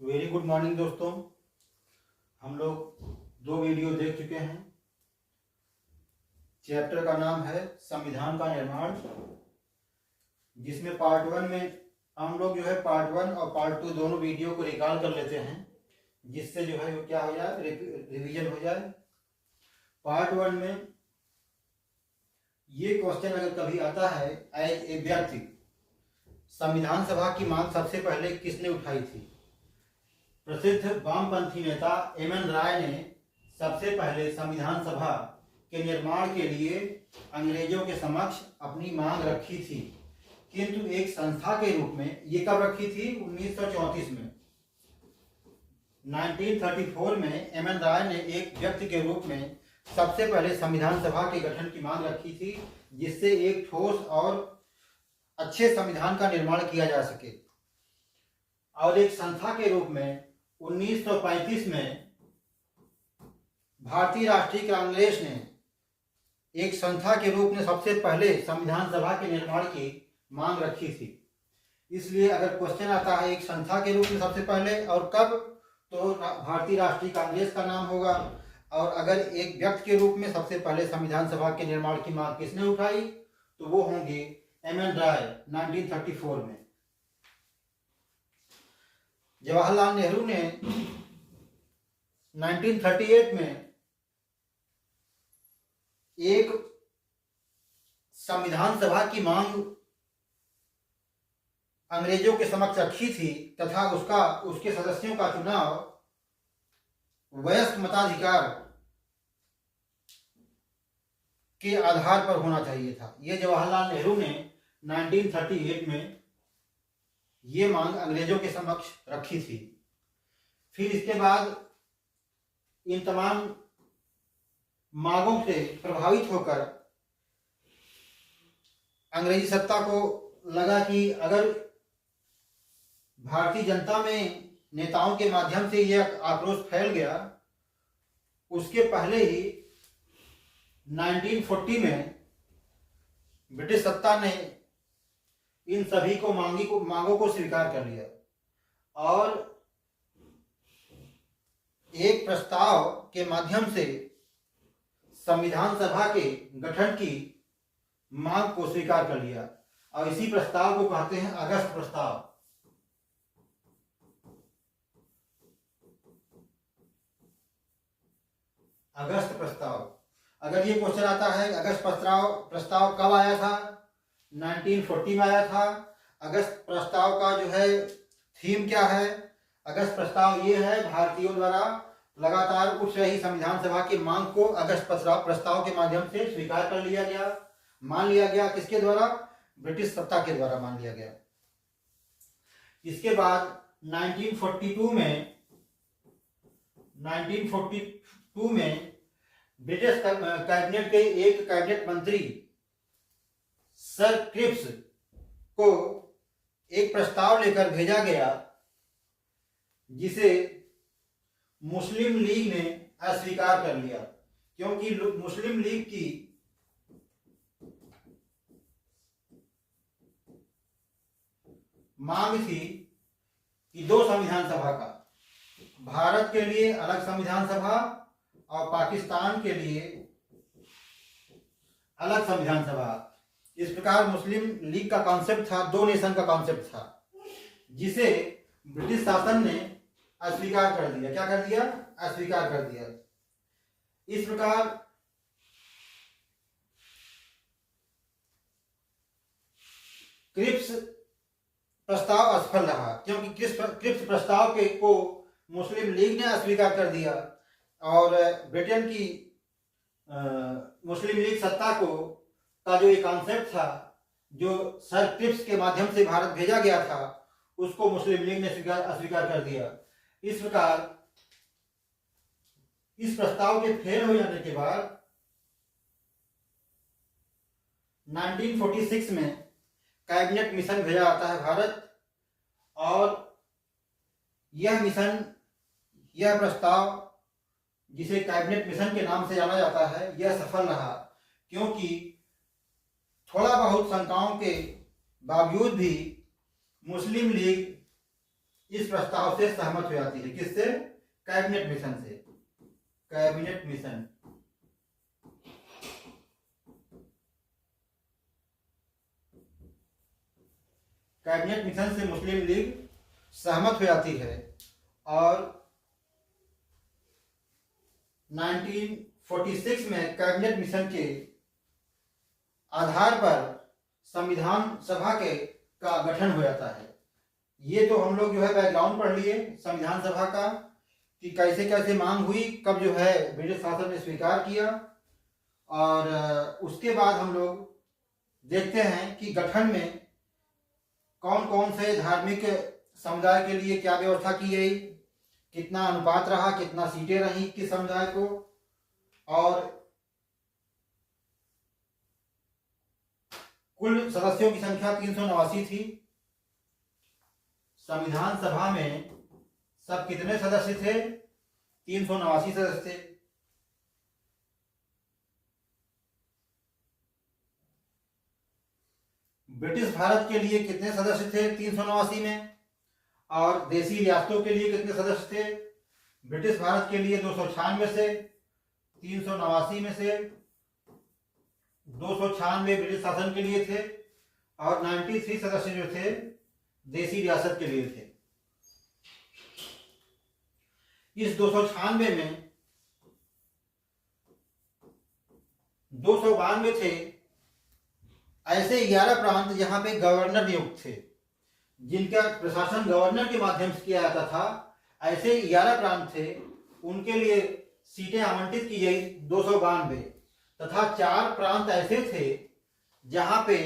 Very good morning दोस्तों। हम लोग 2 वीडियो देख चुके हैं। चैप्टर का नाम है संविधान का निर्माण, जिसमें पार्ट 1 में हम लोग जो है पार्ट 1 और पार्ट 2 दोनों वीडियो को रिकॉल कर लेते हैं, जिससे जो है वो क्या हो जाए, रिवीजन हो जाए। पार्ट 1 में ये क्वेश्चन अगर कभी आता है, एज ए व्यक्ति, संविधान सभा की मांग सबसे पहले किसने उठाई थी? प्रसिद्ध वामपंथी नेता एम.एन. राय ने सबसे पहले संविधान सभा के निर्माण के लिए अंग्रेजों के समक्ष अपनी मांग रखी थी, किंतु एक संस्था के रूप में। ये कब रखी थी? 1934 में। 1934 में एम.एन. राय ने एक व्यक्ति के रूप में सबसे पहले संविधान सभा के गठन की मांग रखी थी, जिससे एक ठोस और अच्छे संविधान का निर्माण किया जा सके। और एक संस्था के रूप में 1935 में भारतीय राष्ट्रीय कांग्रेस ने एक संस्था के रूप में सबसे पहले संविधान सभा के निर्माण की मांग रखी थी। इसलिए अगर क्वेश्चन आता है एक संस्था के रूप में सबसे पहले और कब, तो भारतीय राष्ट्रीय कांग्रेस का नाम होगा। और अगर एक व्यक्ति के रूप में सबसे पहले संविधान सभा के निर्माण की मांग किसने उठाई, तो वो होंगे एम.एन. राय 1934 में। जवाहरलाल नेहरू ने 1938 में एक संविधान सभा की मांग अंग्रेजों के समक्ष रखी थी, तथा उसके सदस्यों का चुनाव वयस्क मताधिकार के आधार पर होना चाहिए था। यह जवाहरलाल नेहरू ने 1938 में ये मांग अंग्रेजों के समक्ष रखी थी। फिर इसके बाद इन तमाम मांगों से प्रभावित होकर अंग्रेजी सत्ता को लगा कि अगर भारतीय जनता में नेताओं के माध्यम से यह आक्रोश फैल गया, उसके पहले ही 1940 में ब्रिटिश सत्ता ने इन सभी मांगों को स्वीकार कर लिया और एक प्रस्ताव के माध्यम से संविधान सभा के गठन की मांग को स्वीकार कर लिया। और इसी प्रस्ताव को कहते हैं अगस्त प्रस्ताव। अगस्त प्रस्ताव। अगर ये क्वेश्चन आता है अगस्त प्रस्ताव कब आया था? 1940 में आया था। अगस्त प्रस्ताव का जो है थीम क्या है? अगस्त प्रस्ताव ये है, भारतीयों द्वारा लगातार उठ रही संविधान सभा की मांग को अगस्त प्रस्ताव के माध्यम से स्वीकार कर लिया गया, मान लिया गया। किसके द्वारा? ब्रिटिश सत्ता के द्वारा मान लिया गया। इसके बाद 1942 में ब्रिटिश कैबिनेट के एक कैबिनेट मंत्री सर क्रिप्स को एक प्रस्ताव लेकर भेजा गया, जिसे मुस्लिम लीग ने अस्वीकार कर लिया, क्योंकि मुस्लिम लीग की मांग थी कि 2 संविधान सभा का, भारत के लिए अलग संविधान सभा और पाकिस्तान के लिए अलग संविधान सभा। इस प्रकार मुस्लिम लीग का कॉन्सेप्ट था, 2 नेशन का कॉन्सेप्ट था, जिसे ब्रिटिश शासन ने अस्वीकार कर दिया। क्या कर दिया? अस्वीकार कर दिया। इस प्रकार क्रिप्स प्रस्ताव असफल रहा, क्योंकि क्रिप्स प्रस्ताव को मुस्लिम लीग ने अस्वीकार कर दिया और ब्रिटेन की मुस्लिम लीग सत्ता का जो एक कॉन्सेप्ट था, जो सर क्रिप्स के माध्यम से भारत भेजा गया था, उसको मुस्लिम लीग ने अस्वीकार कर दिया। इस प्रकार इस प्रस्ताव के फेल हो जाने के बाद 1946 में कैबिनेट मिशन भेजा जाता है भारत, और यह प्रस्ताव, जिसे कैबिनेट मिशन के नाम से जाना जाता है, यह सफल रहा, क्योंकि थोड़ा बहुत शंकाओं के बावजूद भी मुस्लिम लीग इस प्रस्ताव से सहमत हो जाती है। किससे? कैबिनेट मिशन से। Cabinet mission. कैबिनेट मिशन से मुस्लिम लीग सहमत हो जाती है और 1946 में कैबिनेट मिशन के आधार पर संविधान सभा का गठन हो जाता है। ये तो हम लोग जो है बैकग्राउंड पढ़ लिए संविधान सभा का कि कैसे कैसे मांग हुई, कब जो है ब्रिटिश शासन ने स्वीकार किया। और उसके बाद हम लोग देखते हैं कि गठन में कौन कौन से धार्मिक समुदाय के लिए क्या व्यवस्था की गई, कितना अनुपात रहा, कितना सीटें रही किस समुदाय को, और कुल सदस्यों की संख्या 389 थी। संविधान सभा में सब कितने सदस्य थे? 389 सदस्य थे। ब्रिटिश भारत के लिए कितने सदस्य थे 389 में? और देसी रियासतों के लिए कितने सदस्य थे? ब्रिटिश भारत के लिए 296 से 389 में से 296 ब्रिटिश शासन के लिए थे और 93 सदस्य जो थे देसी रियासत के लिए थे। इस 296 में 292 थे ऐसे 11 प्रांत जहां पे गवर्नर नियुक्त थे, जिनका प्रशासन गवर्नर के माध्यम से किया जाता था। ऐसे 11 प्रांत थे, उनके लिए सीटें आवंटित की गई 292 तथा 4 प्रांत ऐसे थे जहां पे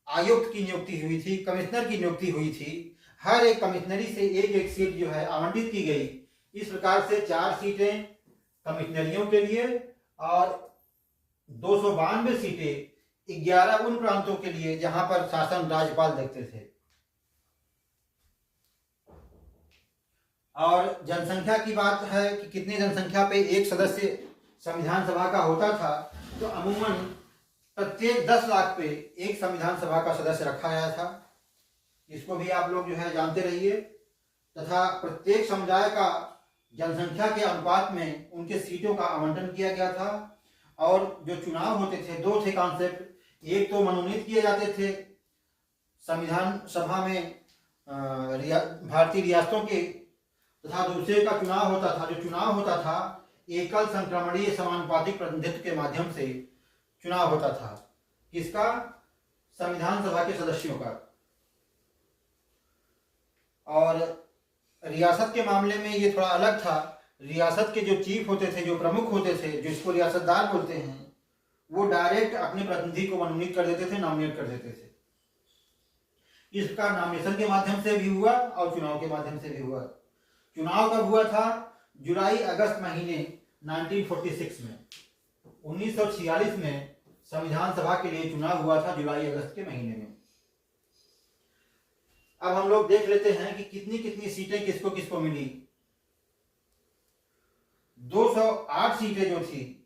आयुक्त की नियुक्ति हुई थी, कमिश्नर की नियुक्ति हुई थी। हर एक कमिश्नरी से एक एक सीट जो है आवंटित की गई। इस प्रकार से 4 सीटें कमिश्नरियों के लिए और 292 सीटें 11 उन प्रांतों के लिए जहां पर शासन राज्यपाल देखते थे। और जनसंख्या की बात है कि कितनी जनसंख्या पे एक सदस्य संविधान सभा का होता था, तो अमूमन प्रत्येक 10 लाख पे एक संविधान सभा का सदस्य रखा गया था। इसको भी आप लोग जो है जानते रहिए। तथा प्रत्येक समुदाय का जनसंख्या के अनुपात में उनके सीटों का आवंटन किया गया था। और जो चुनाव होते थे, 2 थे कॉन्सेप्ट। एक तो मनोनीत किए जाते थे संविधान सभा में भारतीय रियासतों के, तथा दूसरे का चुनाव होता था। जो चुनाव होता था एकल संक्रमणीय समानुपातिक प्रतिनिधित्व के माध्यम से चुनाव होता था। किसका? संविधान सभा के सदस्यों का। और रियासत के मामले में ये थोड़ा अलग था। रियासत के जो चीफ होते थे, जो प्रमुख होते थे, जिसको रियासतदार बोलते हैं, वो डायरेक्ट अपने प्रतिनिधि को मनोनीत कर देते थे, नॉमिनेट कर देते थे। इसका नॉमिनेशन के माध्यम से भी हुआ और चुनाव के माध्यम से भी हुआ। चुनाव कब हुआ था? जुलाई अगस्त महीने 1946 में। 1946 में संविधान सभा के लिए चुनाव हुआ था जुलाई अगस्त के महीने में। अब हम लोग देख लेते हैं कि कितनी कितनी सीटें किसको किसको मिली। 208 सीटें जो थी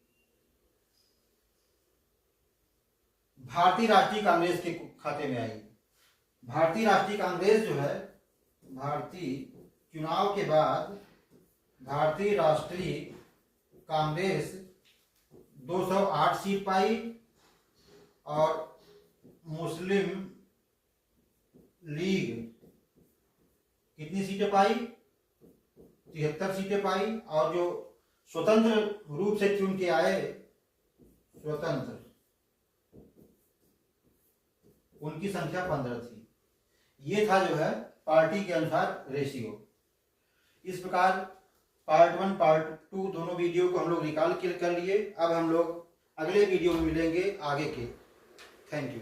भारतीय राष्ट्रीय कांग्रेस के खाते में आई। भारतीय राष्ट्रीय कांग्रेस जो है, भारतीय चुनाव के बाद भारतीय राष्ट्रीय कांग्रेस 208 सीट पाई और मुस्लिम लीग कितनी सीटें पाई? 73 सीटें पाई। और जो स्वतंत्र रूप से चुन के आए स्वतंत्र, उनकी संख्या 15 थी। ये था जो है पार्टी के अनुसार रेशियो। इस प्रकार पार्ट 1 पार्ट 2 दोनों वीडियो को हम लोग रिकॉल कर लिए। अब हम लोग अगले वीडियो में मिलेंगे आगे के। Thank you.